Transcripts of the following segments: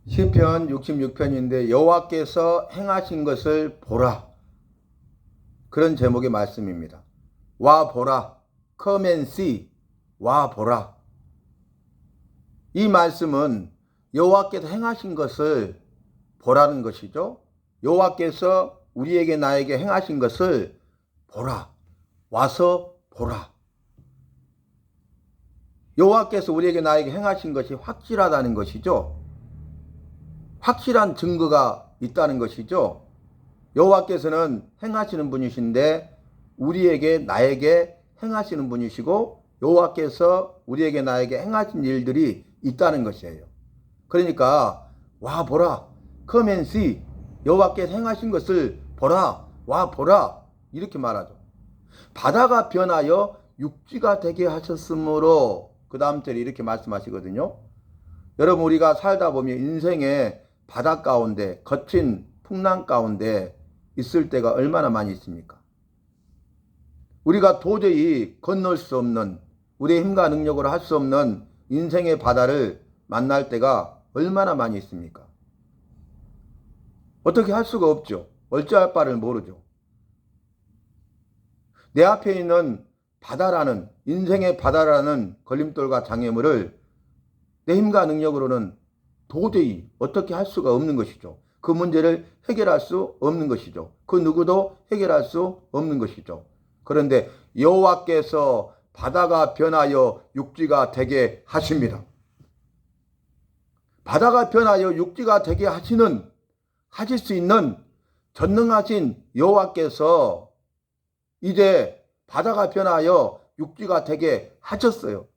시편 66편인데 여호와께서 행하신 것을 보라, 그런 제목의 말씀입니다. 와 보라, come and see, 와 보라. 이 말씀은 여호와께서 행하신 것을 보라는 것이죠. 여호와께서 우리에게 나에게 행하신 것을 보라, 와서 보라. 여호와께서 우리에게 나에게 행하신 것이 확실하다는 것이죠. 확실한 증거가 있다는 것이죠. 여호와께서는 행하시는 분이신데 우리에게 나에게 행하시는 분이시고 여호와께서 우리에게 나에게 행하신 일들이 있다는 것이에요. 그러니까 와 보라, come and see, 여호와께서 행하신 것을 보라, 와 보라, 이렇게 말하죠. 바다가 변하여 육지가 되게 하셨으므로, 그 다음 절에 이렇게 말씀하시거든요. 여러분, 우리가 살다 보면 인생에 바다 가운데, 거친 풍랑 가운데 있을 때가 얼마나 많이 있습니까? 우리가 도저히 건널 수 없는, 우리의 힘과 능력으로 할 수 없는 인생의 바다를 만날 때가 얼마나 많이 있습니까? 어떻게 할 수가 없죠. 어찌할 바를 모르죠. 내 앞에 있는 바다라는, 인생의 바다라는 걸림돌과 장애물을 내 힘과 능력으로는 도저히 어떻게 할 수가 없는 것이죠. 그 문제를 해결할 수 없는 것이죠. 그 누구도 해결할 수 없는 것이죠. 그런데 여호와께서 바다가 변하여 육지가 되게 하십니다. 바다가 변하여 육지가 되게 하실 수 있는 전능하신 여호와께서 이제 바다가 변하여 육지가 되게 하셨어요.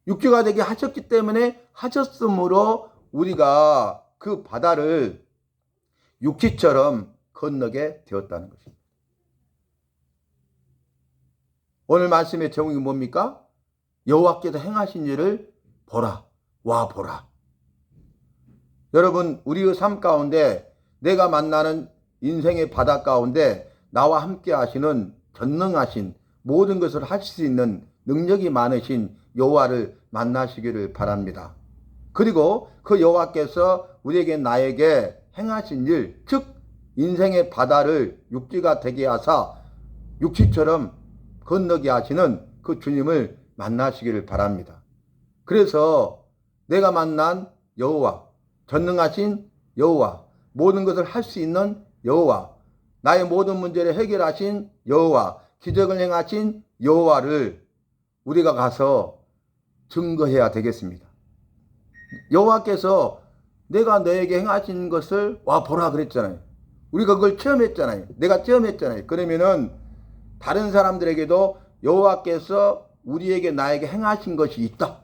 육지가 되게 하셨기 때문에, 하셨으므로 우리가 그 바다를 육지처럼 건너게 되었다는 것입니다. 오늘 말씀의 제목이 뭡니까? 여호와께서 행하신 일을 보라, 와 보라. 여러분, 우리의 삶 가운데, 내가 만나는 인생의 바다 가운데 나와 함께 하시는 전능하신, 모든 것을 하실 수 있는 능력이 많으신 여호와를 만나시기를 바랍니다. 그리고 그 여호와께서 우리에게 나에게 행하신 일, 즉 인생의 바다를 육지가 되게 하사 육지처럼 건너게 하시는 그 주님을 만나시기를 바랍니다. 그래서 내가 만난 여호와, 전능하신 여호와, 모든 것을 할 수 있는 여호와, 나의 모든 문제를 해결하신 여호와, 기적을 행하신 여호와를 우리가 가서 증거해야 되겠습니다. 여호와께서 내가 너에게 행하신 것을 와 보라 그랬잖아요. 우리가 그걸 체험했잖아요. 내가 체험했잖아요. 그러면은 다른 사람들에게도 여호와께서 우리에게 나에게 행하신 것이 있다,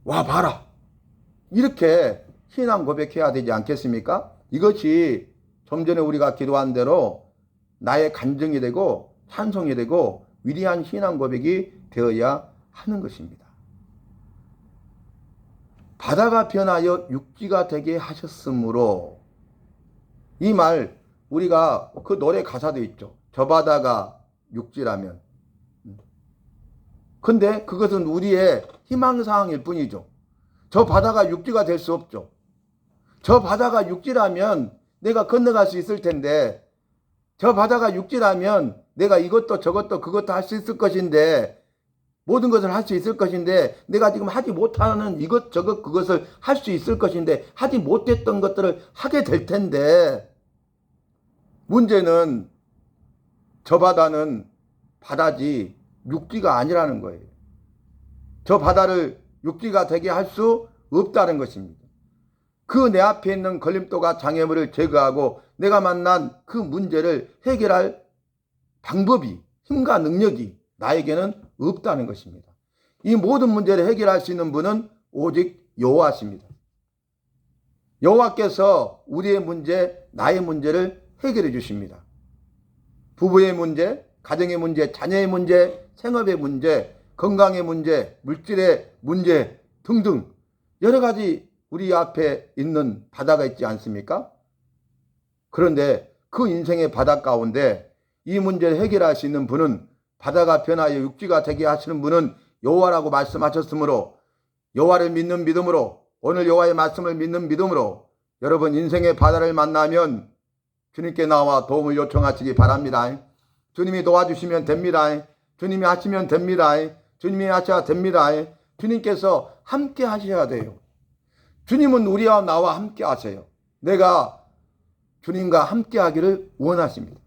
와 봐라, 이렇게 신앙 고백해야 되지 않겠습니까? 이것이 좀 전에 우리가 기도한 대로 나의 간증이 되고 찬송이 되고 위대한 신앙 고백이 되어야 하는 것입니다. 바다가 변하여 육지가 되게 하셨으므로, 이 말 우리가 그 노래 가사도 있죠. 저 바다가 육지라면. 근데 그것은 우리의 희망사항일 뿐이죠. 저 바다가 육지가 될 수 없죠. 저 바다가 육지라면 내가 건너갈 수 있을 텐데, 저 바다가 육지라면 내가 이것도 저것도 그것도 할 수 있을 것인데, 모든 것을 할 수 있을 것인데, 내가 지금 하지 못하는 이것저것 그것을 할 수 있을 것인데 하지 못했던 것들을 하게 될 텐데, 문제는 저 바다는 바다지 육지가 아니라는 거예요. 저 바다를 육지가 되게 할 수 없다는 것입니다. 그 내 앞에 있는 걸림돌과 장애물을 제거하고 내가 만난 그 문제를 해결할 방법이, 힘과 능력이 나에게는 없다는 것입니다. 이 모든 문제를 해결할 수 있는 분은 오직 여호와십니다. 여호와께서 우리의 문제, 나의 문제를 해결해 주십니다. 부부의 문제, 가정의 문제, 자녀의 문제, 생업의 문제, 건강의 문제, 물질의 문제 등등 여러 가지 우리 앞에 있는 바다가 있지 않습니까? 그런데 그 인생의 바다 가운데 이 문제를 해결할 수 있는 분은, 바다가 변하여 육지가 되게 하시는 분은 여호와라고 말씀하셨으므로, 여호와를 믿는 믿음으로 오늘 여호와의 말씀을 믿는 믿음으로 여러분 인생의 바다를 만나면 주님께 나와 도움을 요청하시기 바랍니다. 주님이 도와주시면 됩니다. 주님이 하시면 됩니다. 주님이 하셔야 됩니다. 주님께서 함께 하셔야 돼요. 주님은 우리와 나와 함께 하세요. 내가 주님과 함께 하기를 원하십니다.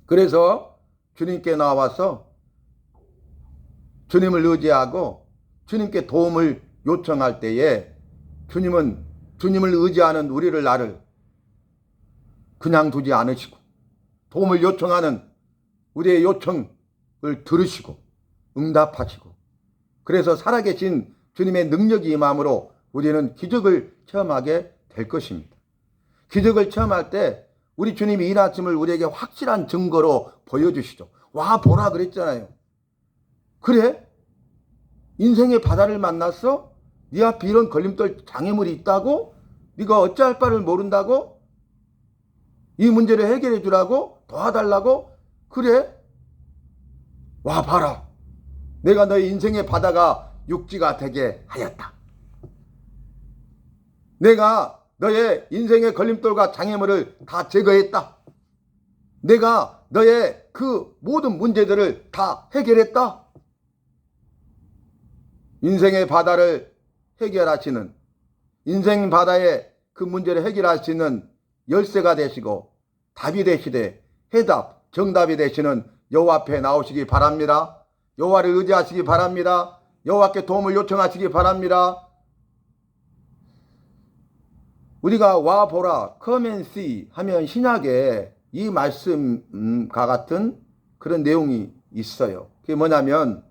그래서 주님께 나와서 주님을 의지하고 주님께 도움을 요청할 때에 주님은 주님을 의지하는 우리를 나를 그냥 두지 않으시고 도움을 요청하는 우리의 요청을 들으시고 응답하시고 그래서 살아계신 주님의 능력이 임함으로 우리는 기적을 체험하게 될 것입니다. 기적을 체험할 때 우리 주님이 일하심을 우리에게 확실한 증거로 보여주시죠. 와 보라 그랬잖아요. 그래? 인생의 바다를 만났어? 네 앞에 이런 걸림돌 장애물이 있다고? 네가 어찌할 바를 모른다고? 이 문제를 해결해 주라고? 도와달라고? 그래? 와 봐라. 내가 너의 인생의 바다가 육지가 되게 하였다. 내가 너의 인생의 걸림돌과 장애물을 다 제거했다. 내가 너의 그 모든 문제들을 다 해결했다. 인생의 바다를 해결하시는, 인생 바다의 그 문제를 해결할 수 있는 열쇠가 되시고 답이 되시되 해답, 정답이 되시는 여호와 앞에 나오시기 바랍니다. 여호와를 의지하시기 바랍니다. 여호와께 도움을 요청하시기 바랍니다. 우리가 와 보라, come and see 하면 신약에 이 말씀과 같은 그런 내용이 있어요. 그게 뭐냐면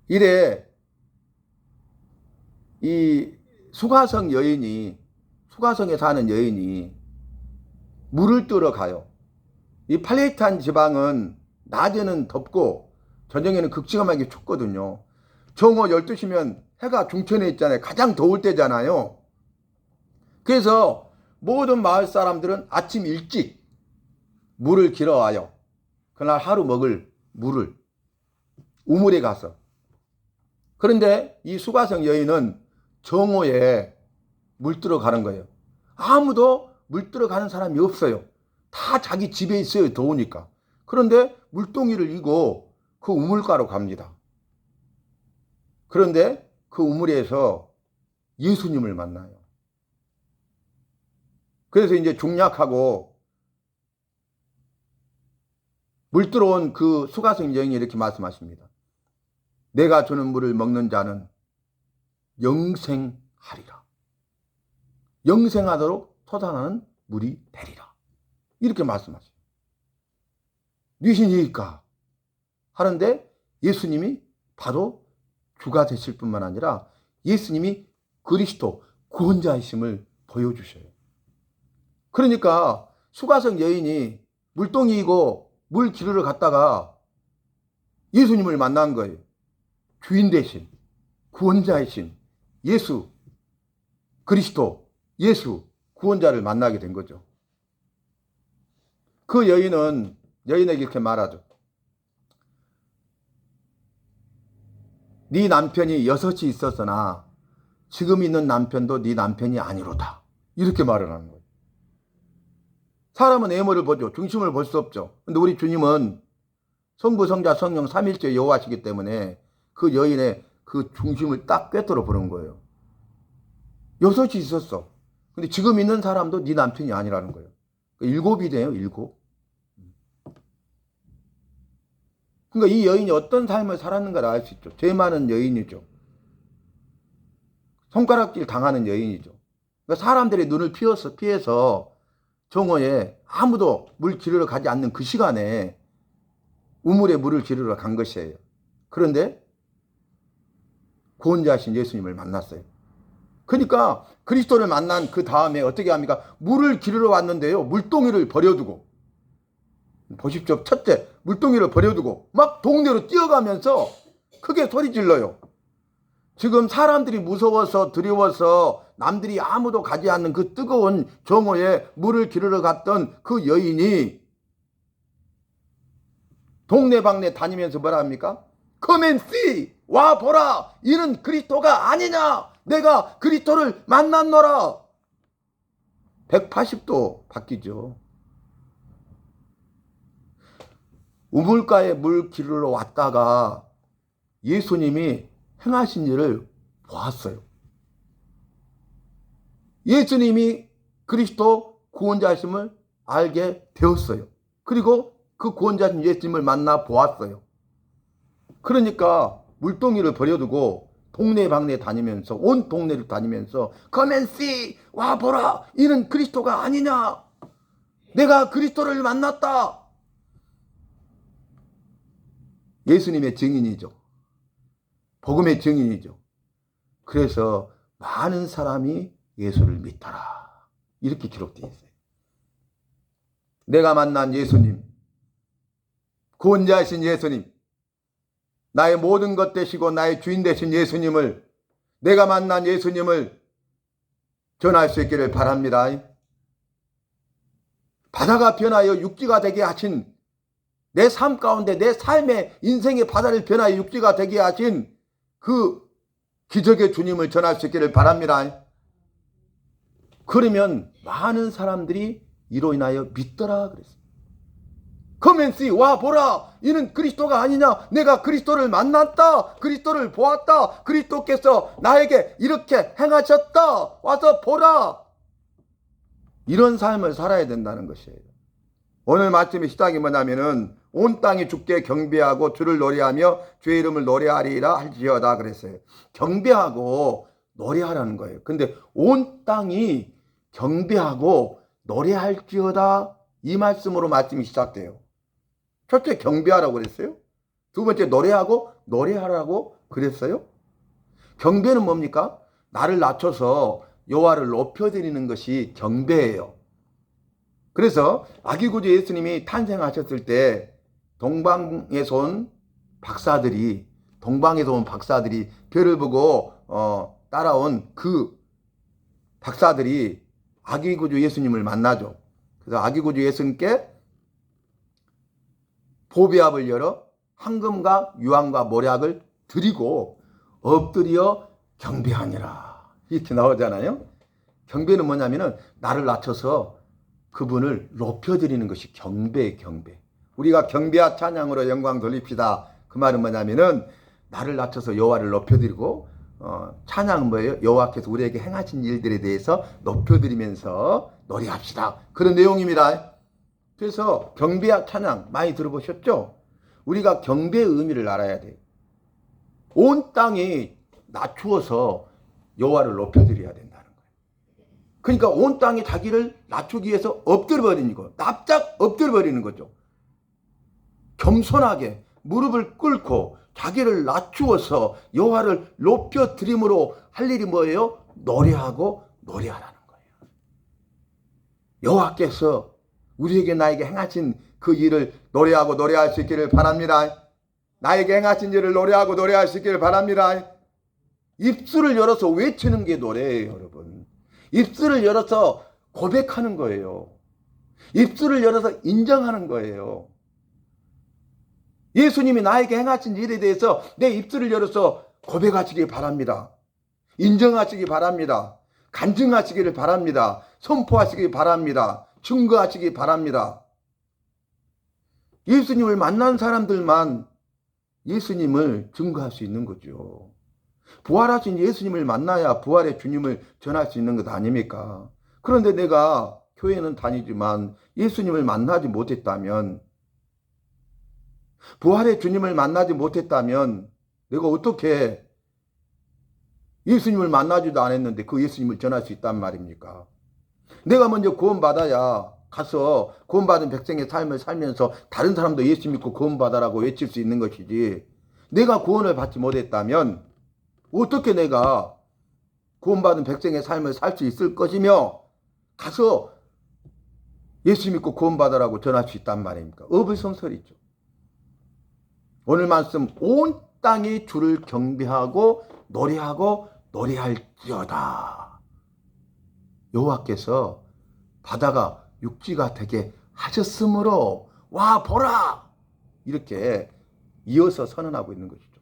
이래 이 수가성 여인이 수가성에 사는 여인이 물을 뜨러 가요. 이 팔레이탄 지방은 낮에는 덥고 저녁에는 극심하게 춥거든요. 정오 12시면 해가 중천에 있잖아요. 가장 더울 때잖아요. 그래서 모든 마을 사람들은 아침 일찍 물을 길어와요. 그날 하루 먹을 물을 우물에 가서. 그런데 이 수가성 여인은 정오에 물 뜨러 가는 거예요. 아무도 물 뜨러 가는 사람이 없어요. 다 자기 집에 있어요. 더우니까. 그런데 물동이를 이고 그 우물가로 갑니다. 그런데 그 우물에서 예수님을 만나요. 그래서 이제 중약하고 물 들어온 그 수가성 여인이 이렇게 말씀하십니다. 내가 주는 물을 먹는 자는 영생하리라. 영생하도록 솟아나는 물이 되리라. 이렇게 말씀하세요. 니신이니까 하는데 예수님이 바로 주가 되실 뿐만 아니라 예수님이 그리스도 구원자이심을 보여주셔요. 그러니까 수가성 여인이 물동이고 물 기르러 갔다가 예수님을 만난 거예요. 주인 대신 구원자이신 예수 그리스도 예수 구원자를 만나게 된 거죠. 그 여인은 여인에게 이렇게 말하죠. 네 남편이 6이 있었으나 지금 있는 남편도 네 남편이 아니로다. 이렇게 말을 하는 거예요. 사람은 외모를 보죠. 중심을 볼 수 없죠. 근데 우리 주님은 성부, 성자, 성령 삼일째 여호와시기 때문에 그 여인의 그 중심을 딱 꿰뚫어 보는 거예요. 6이 있었어. 근데 지금 있는 사람도 네 남편이 아니라는 거예요. 7이네요, 7. 그러니까 이 여인이 어떤 삶을 살았는가를 알 수 있죠. 죄 많은 여인이죠. 손가락질 당하는 여인이죠. 그러니까 사람들의 눈을 피해서 정오에 아무도 물 기르러 가지 않는 그 시간에 우물에 물을 기르러 간 것이에요. 그런데 구원자신 예수님을 만났어요. 그러니까 그리스도를 만난 그 다음에 어떻게 합니까? 물을 기르러 왔는데요. 물동이를 버려두고 보십시오. 첫째, 물동이를 버려두고 막 동네로 뛰어가면서 크게 소리 질러요. 지금 사람들이 무서워서 두려워서 남들이 아무도 가지 않는 그 뜨거운 정오에 물을 기르러 갔던 그 여인이 동네방네 다니면서 뭐라 합니까? Come and see! 와 보라 이는 그리스도가 아니냐 내가 그리스도를 만났노라. 180도 바뀌죠. 우물가에 물 기르러 왔다가 예수님이 행하신 일을 보았어요. 예수님이 그리스도 구원자심을 알게 되었어요. 그리고 그 구원자신 예수님을 만나 보았어요. 그러니까 물동이를 버려두고 동네 방네 다니면서 온 동네를 다니면서 Come and see 와 보라 이는 그리스도가 아니냐 내가 그리스도를 만났다. 예수님의 증인이죠. 복음의 증인이죠. 그래서 많은 사람이 예수를 믿더라 이렇게 기록되어 있어요. 내가 만난 예수님, 구원자이신 예수님, 나의 모든 것 되시고 나의 주인 되신 예수님을, 내가 만난 예수님을 전할 수 있기를 바랍니다. 바다가 변하여 육지가 되게 하신, 내 삶 가운데 내 삶의 인생의 바다를 변하여 육지가 되게 하신 그 기적의 주님을 전할 수 있기를 바랍니다. 그러면 많은 사람들이 이로 인하여 믿더라 그랬어요. Come and see, 와 보라 이는 그리스도가 아니냐 내가 그리스도를 만났다 그리스도를 보았다 그리스도께서 나에게 이렇게 행하셨다 와서 보라. 이런 삶을 살아야 된다는 것이에요. 오늘 말씀의 시작이 뭐냐면은 온 땅이 주께 경배하고 주를 노래하며 주의 이름을 노래하리라 할지어다 그랬어요. 경배하고 노래하라는 거예요. 근데 온 땅이 경배하고 노래할지어다 이 말씀으로 말씀이 시작돼요. 첫째 경배하라고 그랬어요. 두 번째 노래하라고 그랬어요. 경배는 뭡니까? 나를 낮춰서 여호와를 높여드리는 것이 경배예요. 그래서 아기구주 예수님이 탄생하셨을 때 동방에서 온 박사들이 별을 보고 따라온 그 박사들이 아기구주 예수님을 만나죠. 그래서 아기구주 예수님께 보배압을 열어 황금과 유황과 모략을 드리고 엎드려 경배하니라 이렇게 나오잖아요. 경배는 뭐냐면은 나를 낮춰서 그분을 높여드리는 것이 경배의 경배. 우리가 경배와 찬양으로 영광 돌립시다. 그 말은 뭐냐면은 나를 낮춰서 여호와를 높여드리고 찬양은 뭐예요? 여호와께서 우리에게 행하신 일들에 대해서 높여드리면서 노래합시다. 그런 내용입니다. 그래서 경배와 찬양 많이 들어보셨죠? 우리가 경배의 의미를 알아야 돼요. 온 땅이 낮추어서 여호와를 높여드려야 된다는 거예요. 그러니까 온 땅이 자기를 낮추기 위해서 엎드려버리는 거, 납작 엎드려버리는 거죠. 겸손하게 무릎을 꿇고 자기를 낮추어서 여호와를 높여드림으로 할 일이 뭐예요? 노래하고 노래하라는 거예요. 여호와께서 우리에게 나에게 행하신 그 일을 노래하고 노래할 수 있기를 바랍니다. 나에게 행하신 일을 노래하고 노래할 수 있기를 바랍니다. 입술을 열어서 외치는 게 노래예요, 여러분. 입술을 열어서 고백하는 거예요. 입술을 열어서 인정하는 거예요. 예수님이 나에게 행하신 일에 대해서 내 입술을 열어서 고백하시기 바랍니다. 인정하시기 바랍니다. 간증하시기를 바랍니다. 선포하시기 바랍니다. 증거하시기 바랍니다. 예수님을 만난 사람들만 예수님을 증거할 수 있는 거죠. 부활하신 예수님을 만나야 부활의 주님을 전할 수 있는 것 아닙니까? 그런데 내가 교회는 다니지만 예수님을 만나지 못했다면, 부활의 주님을 만나지 못했다면 내가 어떻게 예수님을 만나지도 않았는데 그 예수님을 전할 수 있단 말입니까? 내가 먼저 구원받아야 가서 구원받은 백성의 삶을 살면서 다른 사람도 예수 믿고 구원받아라고 외칠 수 있는 것이지, 내가 구원을 받지 못했다면 어떻게 내가 구원받은 백성의 삶을 살 수 있을 것이며 가서 예수 믿고 구원받아라고 전할 수 있단 말입니까? 어불성설이죠. 오늘 말씀 온 땅이 주를 경배하고 노래하고 노래할지어다. 여호와께서 바다가 육지가 되게 하셨으므로 와 보라 이렇게 이어서 선언하고 있는 것이죠.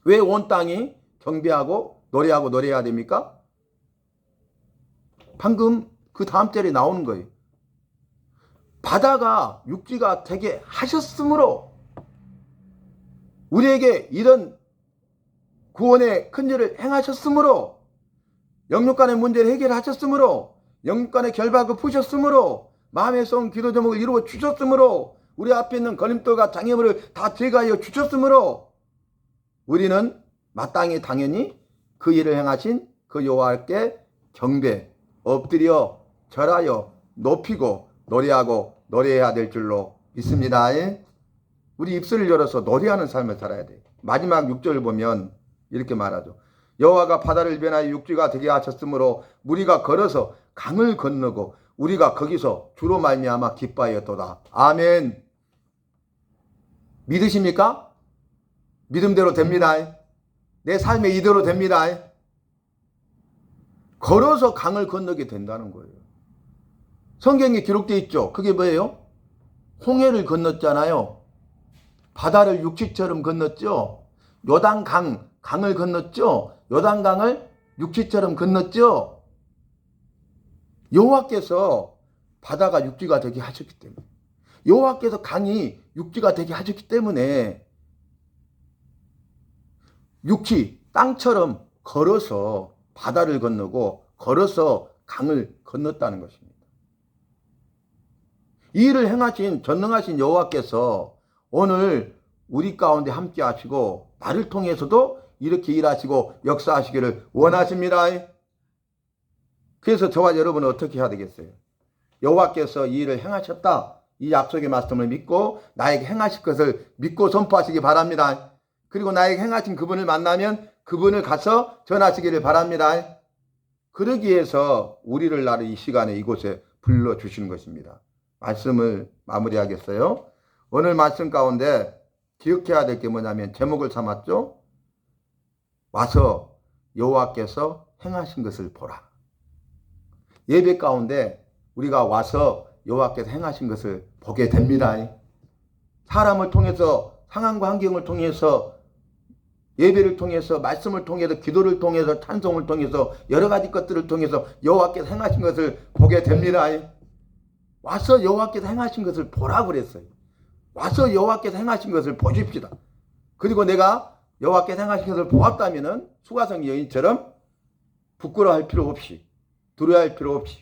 왜 온 땅이 경배하고 노래하고 노래해야 됩니까? 방금 그 다음 절에 나오는 거예요. 바다가 육지가 되게 하셨으므로, 우리에게 이런 구원의 큰 일을 행하셨으므로, 영육간의 문제를 해결하셨으므로, 영육간의 결박을 푸셨으므로, 마음에 쏜 기도 제목을 이루어 주셨으므로, 우리 앞에 있는 걸림돌과 장애물을 다 제거하여 주셨으므로, 우리는 마땅히 당연히 그 일을 행하신 그 여호와께 경배, 엎드려 절하여 높이고 노래하고 노래해야 될 줄로 믿습니다. 우리 입술을 열어서 노래하는 삶을 살아야 돼. 마지막 6절을 보면 이렇게 말하죠. 여호와가 바다를 변하여 육지가 되게 하셨으므로 무리가 걸어서 강을 건너고 우리가 거기서 주로 말미암아 기뻐하였도다. 아멘. 믿으십니까? 믿음대로 됩니다. 내 삶에 이대로 됩니다. 걸어서 강을 건너게 된다는 거예요. 성경에 기록되어 있죠. 그게 뭐예요? 홍해를 건넜잖아요. 바다를 육지처럼 건넜죠. 강을 건넜죠. 요단강을 육지처럼 건넜죠. 여호와께서 바다가 육지가 되게 하셨기 때문에, 여호와께서 강이 육지가 되게 하셨기 때문에 육지, 땅처럼 걸어서 바다를 건너고 걸어서 강을 건넜다는 것입니다. 이 일을 행하신 전능하신 여호와께서 오늘 우리 가운데 함께 하시고 나를 통해서도 이렇게 일하시고 역사하시기를 원하십니다. 그래서 저와 여러분은 어떻게 해야 되겠어요? 여호와께서 이 일을 행하셨다, 이 약속의 말씀을 믿고 나에게 행하실 것을 믿고 선포하시기 바랍니다. 그리고 나에게 행하신 그분을 만나면 그분을 가서 전하시기를 바랍니다. 그러기 위해서 우리를 나를 이 시간에 이곳에 불러주시는 것입니다. 말씀을 마무리하겠어요. 오늘 말씀 가운데 기억해야 될 게 뭐냐면 제목을 삼았죠. 와서 여호와께서 행하신 것을 보라. 예배 가운데 우리가 와서 여호와께서 행하신 것을 보게 됩니다. 사람을 통해서, 상황과 환경을 통해서, 예배를 통해서, 말씀을 통해서, 기도를 통해서, 찬송을 통해서, 여러 가지 것들을 통해서 여호와께서 행하신 것을 보게 됩니다. 와서 여호와께서 행하신 것을 보라 그랬어요. 와서 여호와께서 행하신 것을 보십시다. 그리고 내가 여호와께서 행하신 것을 보았다면 수가성 여인처럼 부끄러워할 필요 없이, 두려워할 필요 없이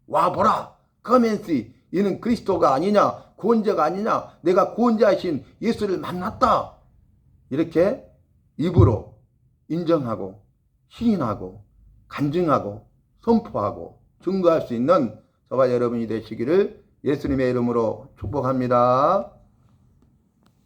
와 보라, come and see. 이는 그리스도가 아니냐, 구원자가 아니냐, 내가 구원자이신 예수를 만났다, 이렇게 입으로 인정하고 시인하고 간증하고 선포하고 증거할 수 있는 저와 여러분이 되시기를 예수님의 이름으로 축복합니다.